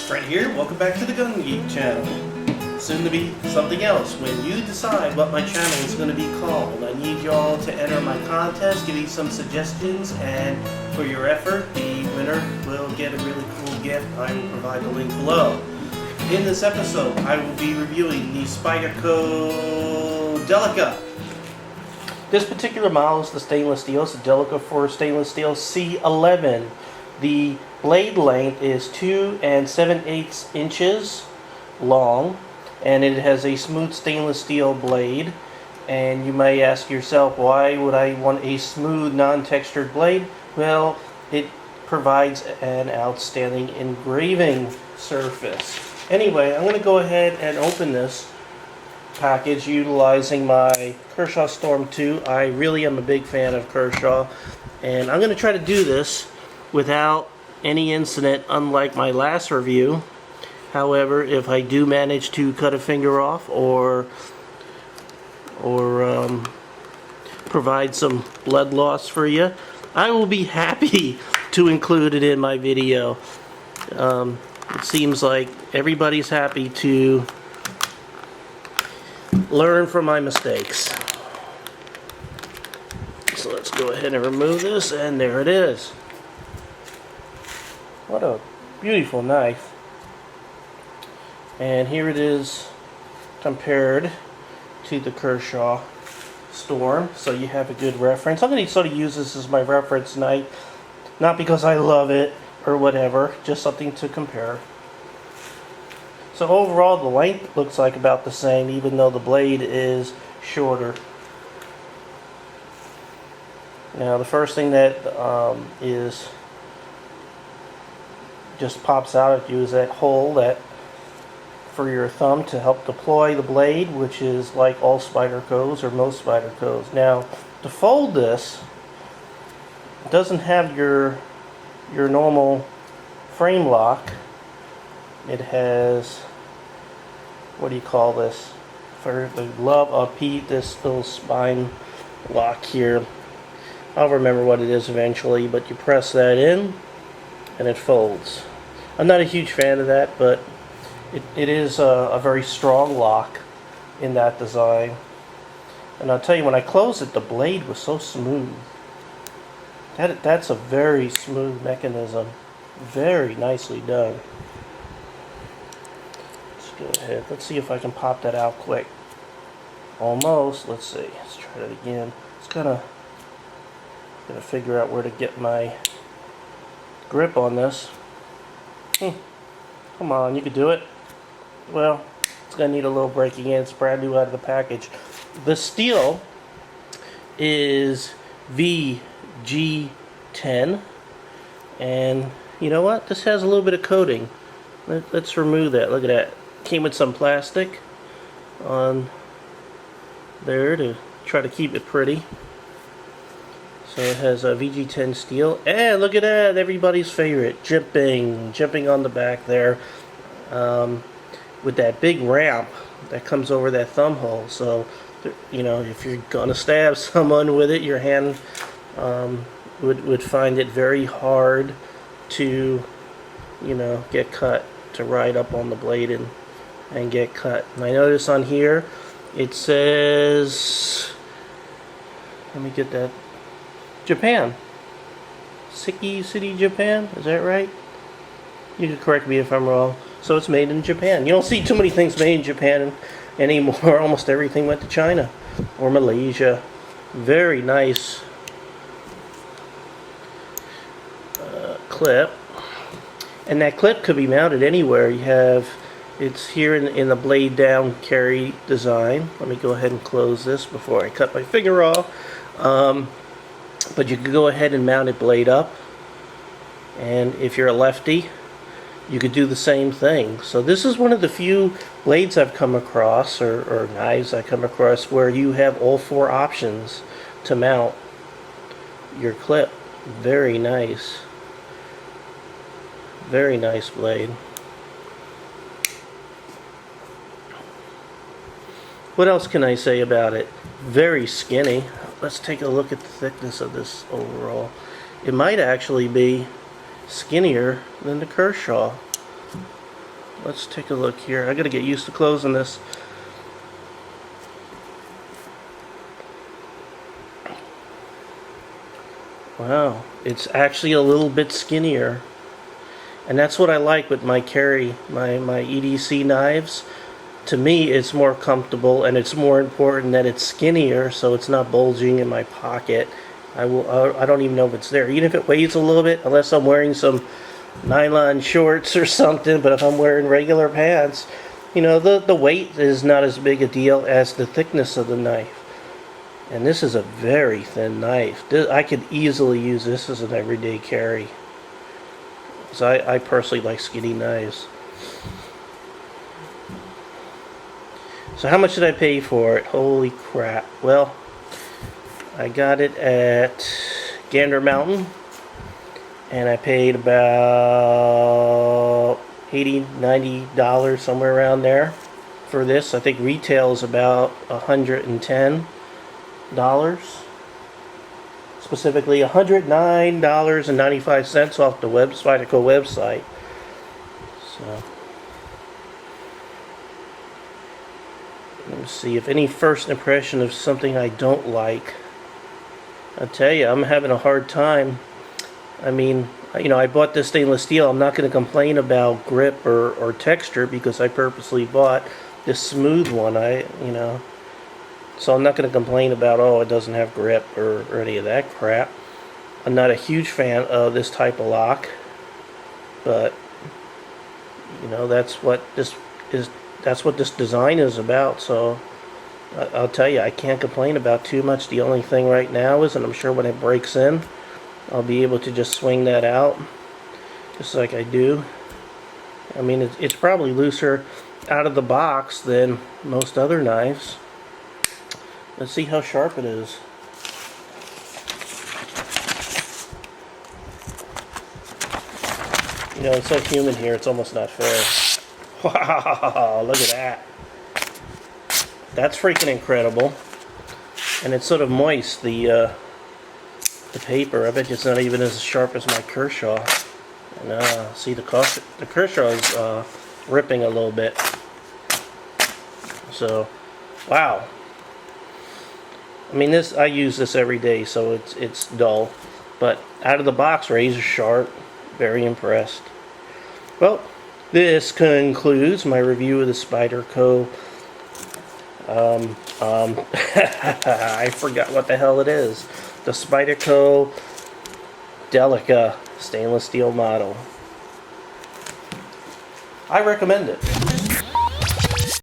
Fred here, welcome back to the Gun Geek channel. Soon to be something else. When you decide what my channel is going to be called, I need y'all to enter my contest, give me some suggestions, and for your effort, the winner will get a really cool gift. I will provide the link below. In this episode, I will be reviewing the Spyderco Delica. This particular model is the stainless steel. It's a Delica for stainless steel C11. The blade length is 2 7/8 inches long, and it has a smooth stainless steel blade. And you may ask yourself, why would I want a smooth, non-textured blade? Well, it provides an outstanding engraving surface. Anyway, I'm going to go ahead and open this package utilizing my Kershaw Storm 2. I really am a big fan of Kershaw, and I'm going to try to do this without any incident, unlike my last review. However, if I do manage to cut a finger off or provide some blood loss for you, I will be happy to include it in my video. It seems like everybody's happy to learn from my mistakes. So let's go ahead and remove this, and there it is. What a beautiful knife. And here it is compared to the Kershaw Storm, so you have a good reference. I'm going to sort of use this as my reference knife, not because I love it or whatever, just something to compare. So overall, the length looks like about the same, even though the blade is shorter. Now, the first thing that is just pops out at you is that hole that for your thumb to help deploy the blade, which is like all Spydercos or most Spydercos. Now, to fold this, it doesn't have your normal frame lock. It has, what do you call this? For the love of Pete, this little spine lock here. I'll remember what it is eventually, but you press that in and it folds. I'm not a huge fan of that, but it is a very strong lock in that design. And I'll tell you, when I closed it, the blade was so smooth. That's a very smooth mechanism. Very nicely done. Let's go ahead. Let's see if I can pop that out quick. Almost. Let's see. Let's try that again. It's gonna figure out where to get my grip on this. Come on, you could do it. Well, it's gonna need a little breaking in. It's brand new out of the package. The steel is VG10, and you know what? This has a little bit of coating. Let's remove that. Look at that. Came with some plastic on there to try to keep it pretty. So it has a VG10 steel, and look at that, everybody's favorite, jimping on the back there, with that big ramp that comes over that thumb hole. So, you know, if you're gonna stab someone with it, your hand would find it very hard to, you know, get cut, to ride up on the blade and get cut. And I notice on here it says, let me get that. Japan. Siki City, Japan. Is that right? You can correct me if I'm wrong. So it's made in Japan. You don't see too many things made in Japan anymore. Almost everything went to China or Malaysia. Very nice clip. And that clip could be mounted anywhere. You have, it's here in the blade down carry design. Let me go ahead and close this before I cut my finger off. But you could go ahead and mount it blade up, and if you're a lefty, you could do the same thing. So this is one of the few blades I've come across, or knives I come across, where you have all four options to mount your clip. Very nice. Very nice blade. What else can I say about it? Very skinny. Let's take a look at the thickness of this overall. It might actually be skinnier than the Kershaw. let's take a look here. I gotta get used to closing this. Wow, it's actually a little bit skinnier. And that's what I like with my my EDC knives. To me, it's more comfortable, and it's more important that it's skinnier, so it's not bulging in my pocket. I don't even know if it's there, even if it weighs a little bit, unless I'm wearing some nylon shorts or something. But if I'm wearing regular pants, you know, the weight is not as big a deal as the thickness of the knife. And this is a very thin knife. I could easily use this as an everyday carry. So I personally like skinny knives. So how much did I pay for it? Holy crap. Well, I got it at Gander Mountain, and I paid about $80, $90, somewhere around there for this. I think retail is about $110. Specifically $109.95 off the Spyderco website. So let me see if any first impression of something I don't like. I tell you, I'm having a hard time. I mean, you know, I bought this stainless steel. I'm not going to complain about grip or texture because I purposely bought this smooth one. So I'm not going to complain about, oh, it doesn't have grip or any of that crap. I'm not a huge fan of this type of lock, but you know, that's what this design is about. So I'll tell you, I can't complain about too much. The only thing right now is, and I'm sure when it breaks in, I'll be able to just swing that out, just like I do. I mean, it's probably looser out of the box than most other knives. Let's see how sharp it is. You know, it's so humid here, it's almost not fair. Wow, look at that. That's freaking incredible. And it's sort of moist, the paper. I bet it's not even as sharp as my Kershaw. And see, the Kershaw is ripping a little bit. So, wow. I mean, I use this every day, so it's dull. But out of the box, razor sharp. Very impressed. Well, this concludes my review of the Spyderco. I forgot what the hell it is. The Spyderco Delica stainless steel model. I recommend it.